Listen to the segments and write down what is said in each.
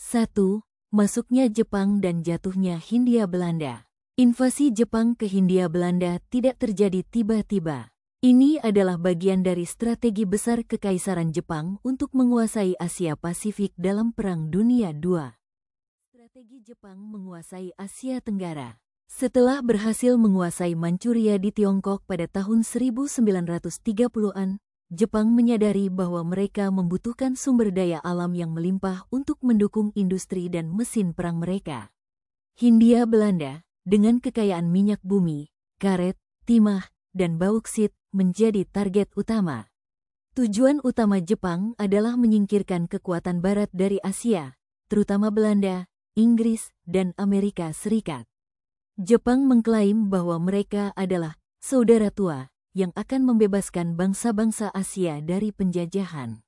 1. Masuknya Jepang dan jatuhnya Hindia Belanda. Invasi Jepang ke Hindia Belanda tidak terjadi tiba-tiba. Ini adalah bagian dari strategi besar Kekaisaran Jepang untuk menguasai Asia Pasifik dalam Perang Dunia II. Strategi Jepang menguasai Asia Tenggara. Setelah berhasil menguasai Manchuria di Tiongkok pada tahun 1930-an, Jepang menyadari bahwa mereka membutuhkan sumber daya alam yang melimpah untuk mendukung industri dan mesin perang mereka. Hindia Belanda, dengan kekayaan minyak bumi, karet, timah, dan bauksit, menjadi target utama. Tujuan utama Jepang adalah menyingkirkan kekuatan Barat dari Asia, terutama Belanda, Inggris, dan Amerika Serikat. Jepang mengklaim bahwa mereka adalah saudara tua yang akan membebaskan bangsa-bangsa Asia dari penjajahan.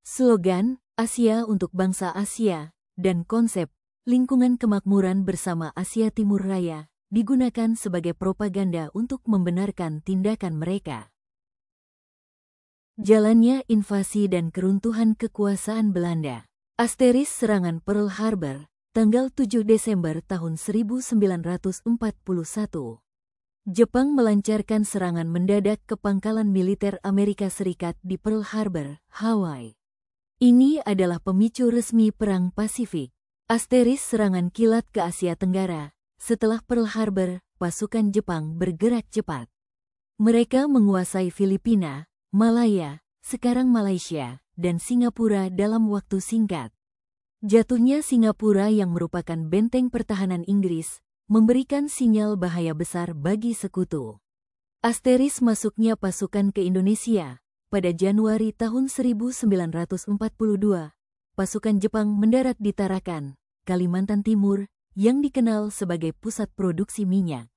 Slogan Asia untuk bangsa Asia dan konsep lingkungan kemakmuran bersama Asia Timur Raya digunakan sebagai propaganda untuk membenarkan tindakan mereka. Jalannya invasi dan keruntuhan kekuasaan Belanda. Asteris serangan Pearl Harbor, tanggal 7 Desember tahun 1941. Jepang melancarkan serangan mendadak ke pangkalan militer Amerika Serikat di Pearl Harbor, Hawaii. Ini adalah pemicu resmi Perang Pasifik. Asteris serangan kilat ke Asia Tenggara. Setelah Pearl Harbor, pasukan Jepang bergerak cepat. Mereka menguasai Filipina, Malaya, sekarang Malaysia, dan Singapura dalam waktu singkat. Jatuhnya Singapura yang merupakan benteng pertahanan Inggris, memberikan sinyal bahaya besar bagi sekutu. Asteris masuknya pasukan ke Indonesia. Pada Januari tahun 1942, pasukan Jepang mendarat di Tarakan, Kalimantan Timur, yang dikenal sebagai pusat produksi minyak.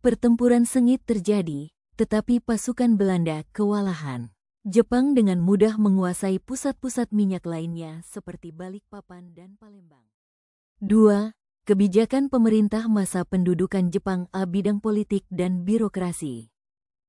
Pertempuran sengit terjadi, tetapi pasukan Belanda kewalahan. Jepang dengan mudah menguasai pusat-pusat minyak lainnya seperti Balikpapan dan Palembang. 2. Kebijakan pemerintah masa pendudukan Jepang A. Bidang politik dan birokrasi.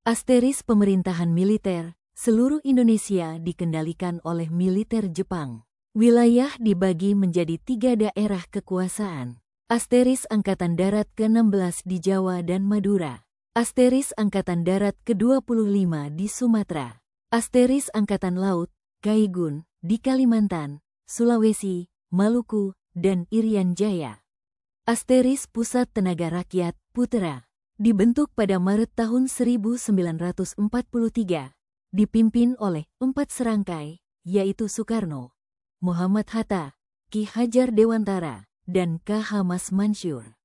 Asteris pemerintahan militer, seluruh Indonesia dikendalikan oleh militer Jepang. Wilayah dibagi menjadi 3 daerah kekuasaan. Asteris Angkatan Darat ke-16 di Jawa dan Madura. Asteris Angkatan Darat ke-25 di Sumatera. Asteris Angkatan Laut, Kaigun, di Kalimantan, Sulawesi, Maluku, dan Irian Jaya. Asteris Pusat Tenaga Rakyat, Putera, dibentuk pada Maret tahun 1943, dipimpin oleh 4 serangkai, yaitu Soekarno, Muhammad Hatta, Ki Hajar Dewantara, dan K. Mas Mansur.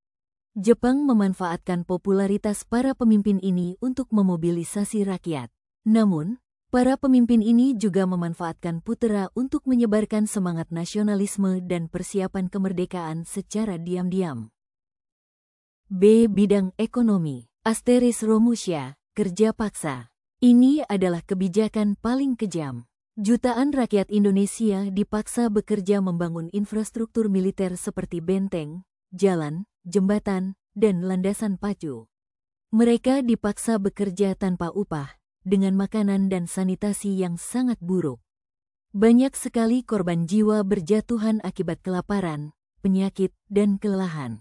Jepang memanfaatkan popularitas para pemimpin ini untuk memobilisasi rakyat. Namun, para pemimpin ini juga memanfaatkan Putera untuk menyebarkan semangat nasionalisme dan persiapan kemerdekaan secara diam-diam. B. Bidang ekonomi. Asteris Romusya, kerja paksa. Ini adalah kebijakan paling kejam. Jutaan rakyat Indonesia dipaksa bekerja membangun infrastruktur militer seperti benteng, jalan, jembatan, dan landasan pacu. Mereka dipaksa bekerja tanpa upah, dengan makanan dan sanitasi yang sangat buruk. Banyak sekali korban jiwa berjatuhan akibat kelaparan, penyakit, dan kelelahan.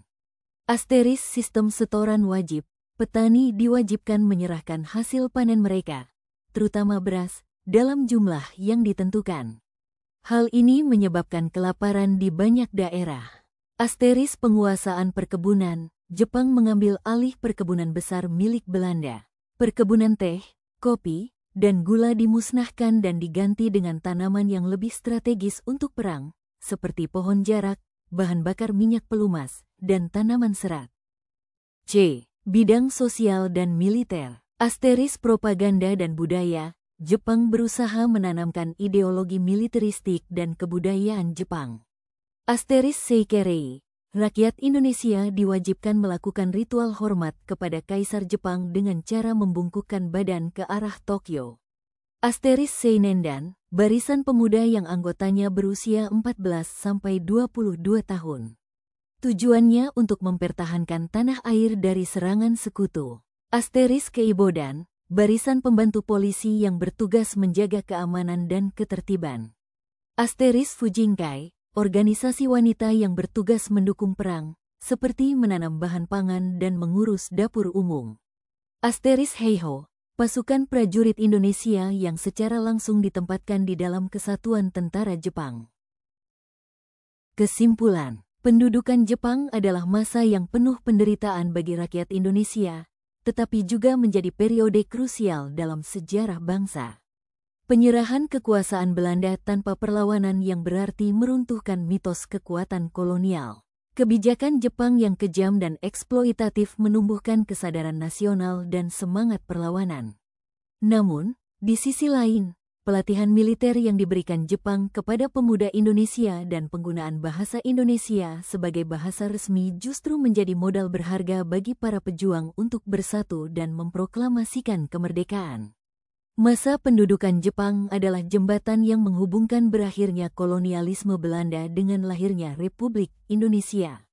Asteris sistem setoran wajib, petani diwajibkan menyerahkan hasil panen mereka, terutama beras, dalam jumlah yang ditentukan. Hal ini menyebabkan kelaparan di banyak daerah. Asteris penguasaan perkebunan, Jepang mengambil alih perkebunan besar milik Belanda. Perkebunan teh, kopi, dan gula dimusnahkan dan diganti dengan tanaman yang lebih strategis untuk perang, seperti pohon jarak, bahan bakar minyak pelumas, dan tanaman serat. C. Bidang sosial dan militer. Asteris propaganda dan budaya, Jepang berusaha menanamkan ideologi militeristik dan kebudayaan Jepang. Asteris Seikerei, rakyat Indonesia diwajibkan melakukan ritual hormat kepada Kaisar Jepang dengan cara membungkukkan badan ke arah Tokyo. Asteris Seinendan, barisan pemuda yang anggotanya berusia 14-22 tahun. Tujuannya untuk mempertahankan tanah air dari serangan sekutu. Asteris Keibodan, barisan pembantu polisi yang bertugas menjaga keamanan dan ketertiban. Asteris Fujinkai, organisasi wanita yang bertugas mendukung perang, seperti menanam bahan pangan dan mengurus dapur umum. Asteris Heiho, pasukan prajurit Indonesia yang secara langsung ditempatkan di dalam Kesatuan Tentara Jepang. Kesimpulan, pendudukan Jepang adalah masa yang penuh penderitaan bagi rakyat Indonesia, tetapi juga menjadi periode krusial dalam sejarah bangsa. Penyerahan kekuasaan Belanda tanpa perlawanan yang berarti meruntuhkan mitos kekuatan kolonial. Kebijakan Jepang yang kejam dan eksploitatif menumbuhkan kesadaran nasional dan semangat perlawanan. Namun, di sisi lain, pelatihan militer yang diberikan Jepang kepada pemuda Indonesia dan penggunaan bahasa Indonesia sebagai bahasa resmi justru menjadi modal berharga bagi para pejuang untuk bersatu dan memproklamasikan kemerdekaan. Masa pendudukan Jepang adalah jembatan yang menghubungkan berakhirnya kolonialisme Belanda dengan lahirnya Republik Indonesia.